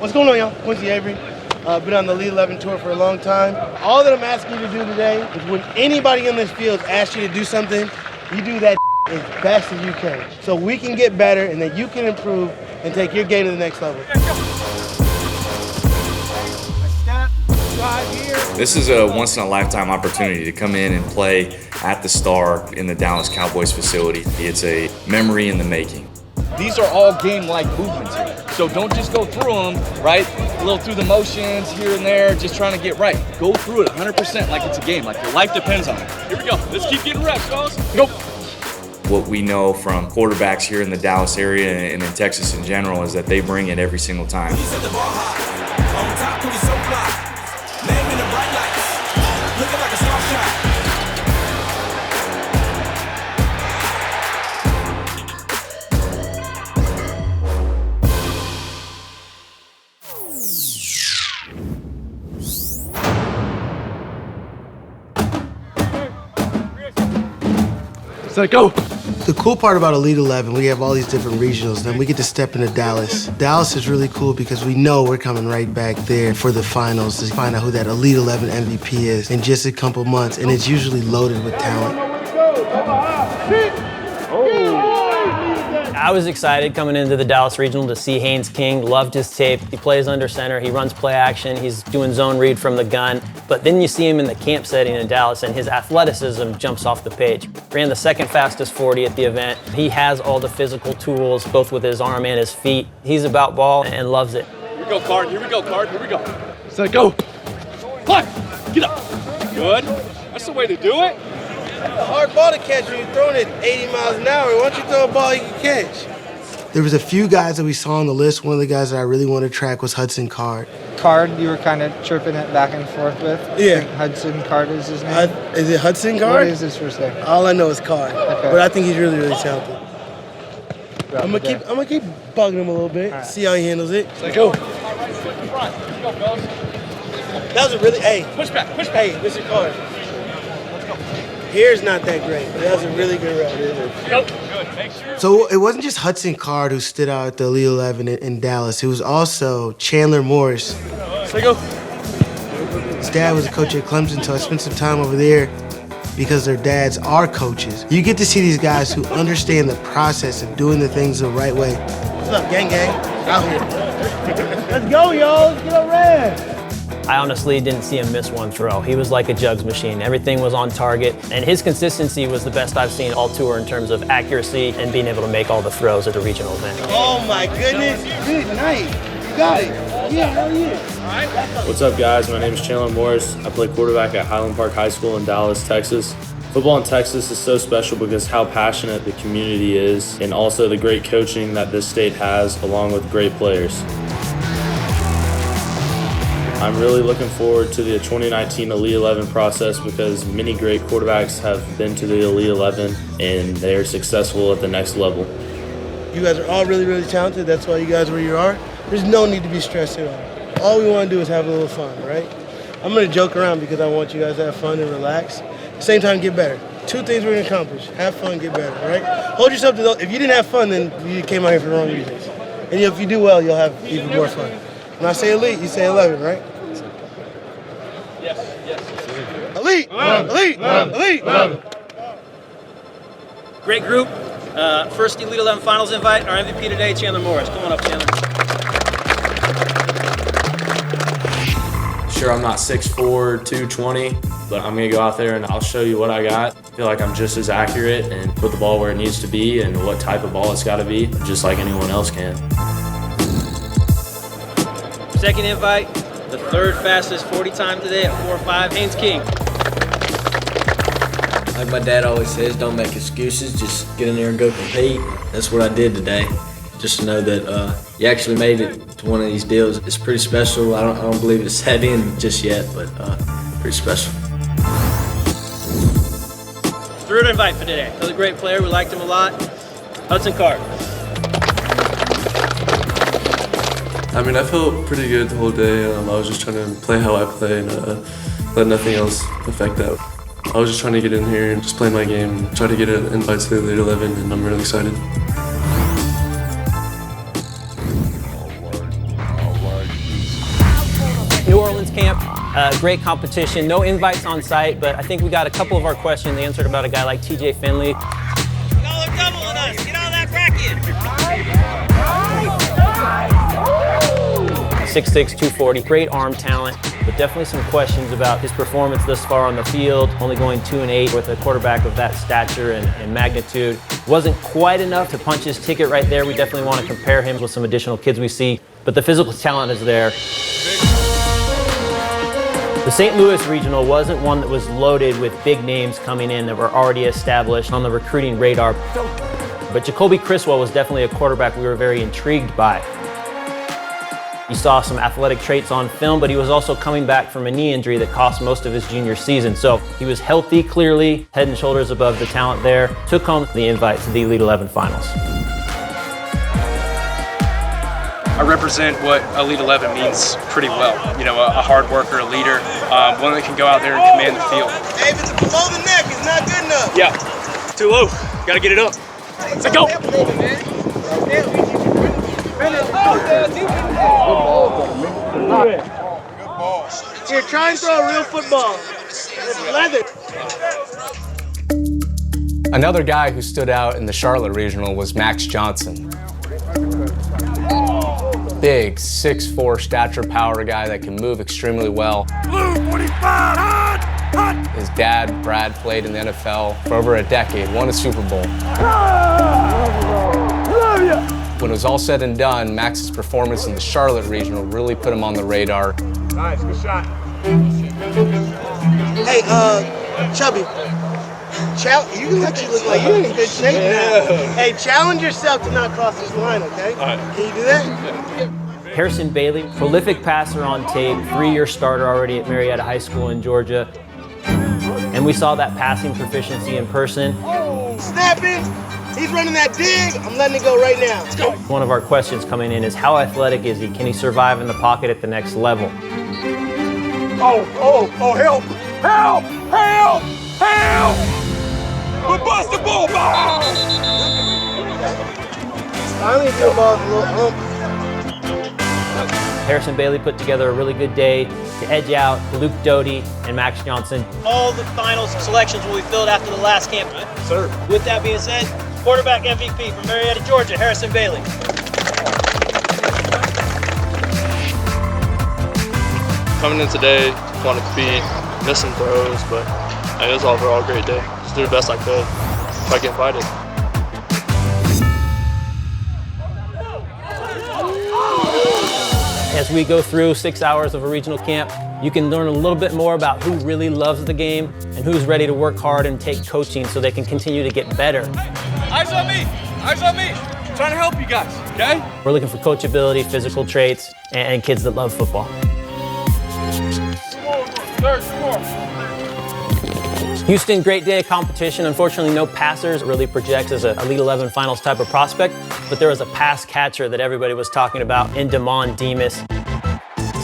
What's going on, y'all? Quincy Avery. Been on the Elite 11 tour for a long time. All that I'm asking you to do today is when anybody in this field asks you to do something, you do that as best as you can. So we can get better and that you can improve and take your game to the next level. This is a once-in-a-lifetime opportunity to come in and play at the Star in the Dallas Cowboys facility. It's a memory in the making. These are all game-like movements here. So don't just go through them, right? A little through the motions here and there, just trying to get right. Go through it 100% like it's a game, like your life depends on it. Here we go. Let's keep getting reps, fellas. Go. What we know from quarterbacks here in the Dallas area and in Texas in general is that they bring it every single time. So go. The cool part about Elite 11, we have all these different regionals, then we get to step into Dallas. Dallas is really cool because we know we're coming right back there for the finals to find out who that Elite 11 MVP is in just a couple months, and it's usually loaded with talent. I was excited coming into the Dallas Regional to see Haynes King. Loved his tape. He plays under center. He runs play action. He's doing zone read from the gun. But then you see him in the camp setting in Dallas, and his athleticism jumps off the page. Ran the second fastest 40 at the event. He has all the physical tools, both with his arm and his feet. He's about ball and loves it. Here we go, Card. Here we go, Card. Here we go. So go. Climb. Get up. Good. That's the way to do it. Hard ball to catch when you're throwing it 80 miles an hour. Why don't you throw a ball you can catch? There was a few guys that we saw on the list. One of the guys that I really wanted to track was Hudson Card. Card, you were kind of chirping it back and forth with. Yeah. I think Hudson Card is his name. Is it Hudson Card? What is his first name? All I know is Card. Okay. But I think he's really, really talented. I'm gonna keep bugging him a little bit, right. see how he handles it. So go. That was a really, hey. Push back. Hey, Mr. Card. Hair's not that great, but that was a really good route, isn't it? Go. Good. Make sure. So it wasn't just Hudson Card who stood out at the Elite 11 in Dallas. It was also Chandler Morris. So go. His dad was a coach at Clemson, so I spent some time over there because their dads are coaches. You get to see these guys who understand the process of doing the things the right way. What's up, gang? Out here. Let's go, y'all. Let's get a red. I honestly didn't see him miss one throw. He was like a jugs machine. Everything was on target, and his consistency was the best I've seen all tour in terms of accuracy and being able to make all the throws at the regional event. Oh my goodness, good night. You got it. Yeah, hell yeah. What's up, guys? My name is Chandler Morris. I play quarterback at Highland Park High School in Dallas, Texas. Football in Texas is so special because how passionate the community is and also the great coaching that this state has along with great players. I'm really looking forward to the 2019 Elite 11 process because many great quarterbacks have been to the Elite 11 and they're successful at the next level. You guys are all really, really talented. That's why you guys are where you are. There's no need to be stressed at all. All we want to do is have a little fun, right? I'm going to joke around because I want you guys to have fun and relax. At the same time, get better. Two things we're going to accomplish. Have fun, get better, right? Hold yourself to those. If you didn't have fun, then you came out here for the wrong reasons. And if you do well, you'll have even more fun. When I say elite, you say 11, right? Yes. Elite! Elite! Elite! Great group. First Elite 11 Finals invite. Our MVP today, Chandler Morris. Come on up, Chandler. Sure, I'm not 6'4", 220, but I'm going to go out there and I'll show you what I got. I feel like I'm just as accurate and put the ball where it needs to be and what type of ball it's got to be, just like anyone else can. Second invite, the third fastest 40 time today at 4.5, Haynes King. Like my dad always says, don't make excuses, just get in there and go compete. That's what I did today. Just to know that you actually made it to one of these deals. It's pretty special. I don't believe it's set in just yet, but pretty special. Third invite for today. Another great player. We liked him a lot. Hudson Card. I mean, I felt pretty good the whole day. I was just trying to play how I play and let nothing else affect that. I was just trying to get in here and just play my game and try to get an invite to the Elite 11, and I'm really excited. Highlands camp. Great competition, no invites on site, but I think we got a couple of our questions answered about a guy like TJ Finley. Y'all are doubling us. Get out of that bracket. 6'6", 240, great arm talent, but definitely some questions about his performance thus far on the field. Only going 2-8 with a quarterback of that stature and magnitude. Wasn't quite enough to punch his ticket right there. We definitely want to compare him with some additional kids we see, but the physical talent is there. The St. Louis Regional wasn't one that was loaded with big names coming in that were already established on the recruiting radar, but Jacoby Criswell was definitely a quarterback we were very intrigued by. You saw some athletic traits on film, but he was also coming back from a knee injury that cost most of his junior season. So he was healthy, clearly, head and shoulders above the talent there. Took home the invite to the Elite 11 finals. I represent what Elite 11 means pretty well. You know, a hard worker, a leader, one that can go out there and command the field. Hey, if it's below the neck, it's not good enough. Yeah, too low. Gotta get it up. Let's go. Here, try and throw a real football. It's leather. Another guy who stood out in the Charlotte Regional was Max Johnson. Big 6'4" stature power guy that can move extremely well. Blue 45, hot. His dad, Brad, played in the NFL for over a decade, won a Super Bowl. When it was all said and done, Max's performance in the Charlotte Regional really put him on the radar. Nice, good shot. Hey, Chubby. You actually look like you're in good shape now. Hey, challenge yourself to not cross this line, okay? All right. Can you do that? Harrison Bailey, prolific passer on tape, 3-year starter already at Marietta High School in Georgia. And we saw that passing proficiency in person. Snapping. He's running that dig. I'm letting it go right now. Let's go. One of our questions coming in is how athletic is he? Can he survive in the pocket at the next level? Oh, help! Help! Help! Help! We'll bust the ball! Finally, the ball's a little hump. Harrison Bailey put together a really good day to edge out Luke Doty and Max Johnson. All the finals selections will be filled after the last camp. Sir. With that being said, quarterback MVP from Marietta, Georgia, Harrison Bailey. Coming in today, want to compete, missing throws, but it was overall a great day. Just do the best I could if I get invited. As we go through 6 hours of a regional camp, you can learn a little bit more about who really loves the game and who's ready to work hard and take coaching so they can continue to get better. Eyes on me. Eyes on me. I'm trying to help you guys, okay? We're looking for coachability, physical traits, and kids that love football. Houston, great day of competition. Unfortunately, no passers. Really projects as an Elite 11 finals type of prospect, but there was a pass catcher that everybody was talking about in Damon Demas.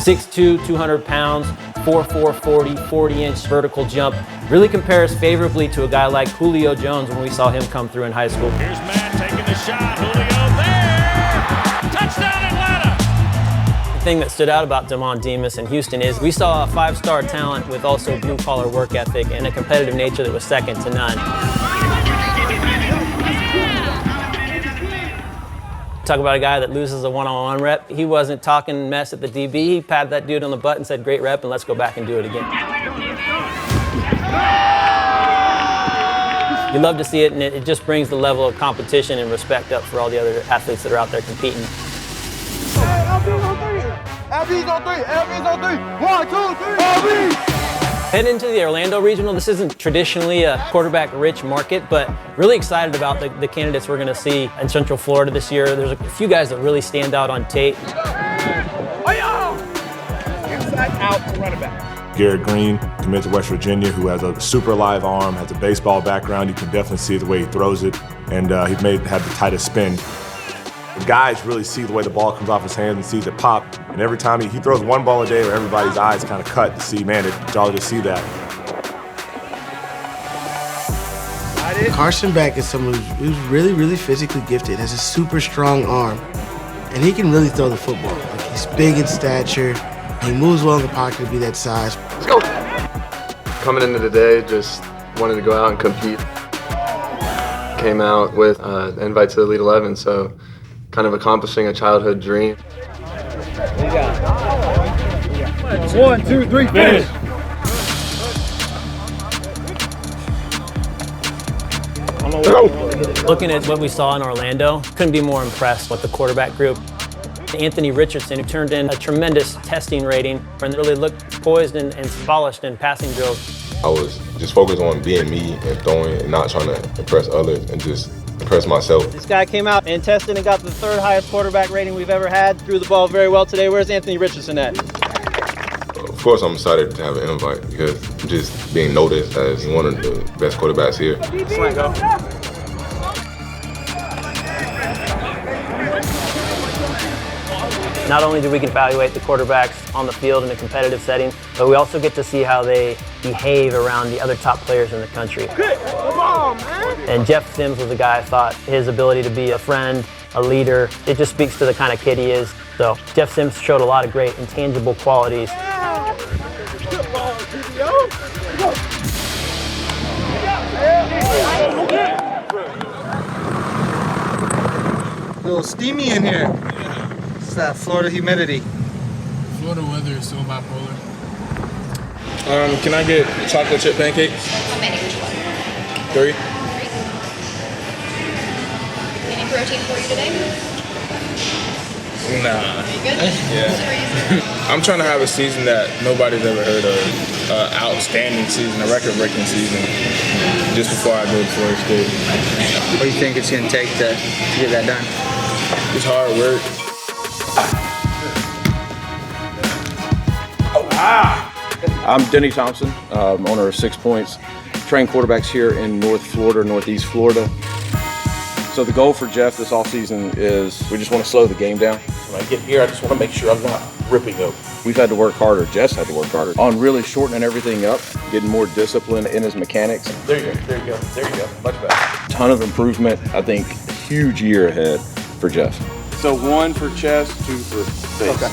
6'2", 200 pounds, 4'4", 40-inch vertical jump. Really compares favorably to a guy like Julio Jones when we saw him come through in high school. Here's Matt taking the shot. Julio there! Touchdown, Atlanta! The thing that stood out about Damon Demas in Houston is we saw a 5-star talent with also blue-collar work ethic and a competitive nature that was second to none. Talk about a guy that loses a one-on-one rep. He wasn't talking mess at the DB. He patted that dude on the butt and said, great rep, and let's go back and do it again. You love to see it, and it just brings the level of competition and respect up for all the other athletes that are out there competing. LB's on three. LB's on three. 1, 2, 3. LB! Heading into the Orlando Regional, this isn't traditionally a quarterback-rich market, but really excited about the candidates we're going to see in Central Florida this year. There's a few guys that really stand out on tape. Inside out to running back. Garrett Green, committed to West Virginia, who has a super live arm, has a baseball background. You can definitely see the way he throws it, and he had the tightest spin. The guys really see the way the ball comes off his hands and sees it pop. And every time he throws one ball a day where everybody's eyes kind of cut to see, man, it's jolly to see that. Carson Beck is someone who's really, really physically gifted, has a super strong arm, and he can really throw the football. Like, he's big in stature, He moves well in the pocket to be that size. Let's go. Coming into the day, just wanted to go out and compete. Came out with an invite to the Elite 11, so kind of accomplishing a childhood dream. What you got? 1, 2, 3, finish. Looking at what we saw in Orlando, couldn't be more impressed with the quarterback group. Anthony Richardson, who turned in a tremendous testing rating and really looked poised and polished in passing drills. I was just focused on being me and throwing and not trying to impress others and just impress myself. This guy came out and tested and got the 3rd highest quarterback rating we've ever had. Threw the ball very well today. Where's Anthony Richardson at? Of course, I'm excited to have an invite because just being noticed as one of the best quarterbacks here. Slant go. Not only do we evaluate the quarterbacks on the field in a competitive setting, but we also get to see how they behave around the other top players in the country. And Jeff Sims was a guy I thought his ability to be a friend, a leader, it just speaks to the kind of kid he is. So Jeff Sims showed a lot of great intangible qualities. A little steamy in here. It's that Florida humidity. Florida weather is so bipolar. Can I get chocolate chip pancakes? How many would you like? 3. Any protein for you today? Nah. You good? Yeah. I'm trying to have a season that nobody's ever heard of. Outstanding season, a record-breaking season, just before I go to Florida State. What do you think it's going to take to get that done? It's hard work. I'm Denny Thompson, owner of 6 Points. Train quarterbacks here in North Florida, Northeast Florida. So the goal for Jeff this offseason is we just want to slow the game down. When I get here, I just want to make sure I'm not ripping up. We've had to work harder, Jeff's had to work harder, on really shortening everything up, getting more discipline in his mechanics. There you go, there you go, there you go, much better. Ton of improvement, I think huge year ahead for Jeff. So 1 for chest, 2 for face. Okay.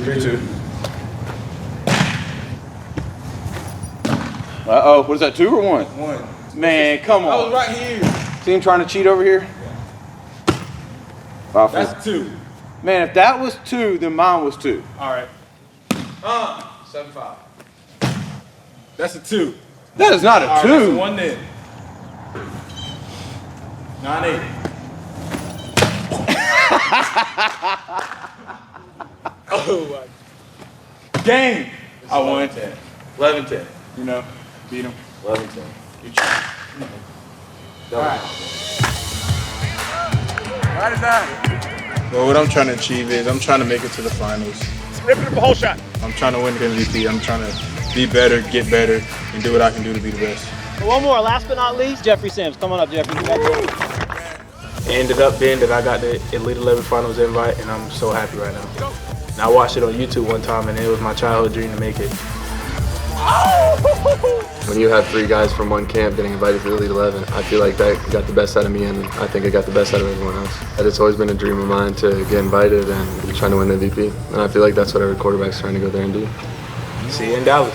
3, 2. Uh-oh, what is that, 2 or 1? 1. Man, come on. I was right here. See him trying to cheat over here? Wow, That's 2. man, if that was 2, then mine was 2. All right. 7-5. That's a 2. That is not a 2. That's a 1 then. 9-8. Oh my. Game. I won 10. 11-10. You know, beat him. 11-10. You cheat. All right. Right as that. Well, what I'm trying to achieve is I'm trying to make it to the finals. Rip it up a whole shot. I'm trying to win the MVP. I'm trying to be better, get better, and do what I can do to be the best. One more, last but not least, Jeffrey Sims. Come on up, Jeffrey. It ended up being that I got the Elite 11 Finals invite, and I'm so happy right now. And I watched it on YouTube one time, and it was my childhood dream to make it. When you have 3 guys from one camp getting invited to the Elite 11, I feel like that got the best out of me, and I think it got the best out of everyone else. And it's always been a dream of mine to get invited and trying to win the MVP. And I feel like that's what every quarterback's trying to go there and do. See you in Dallas.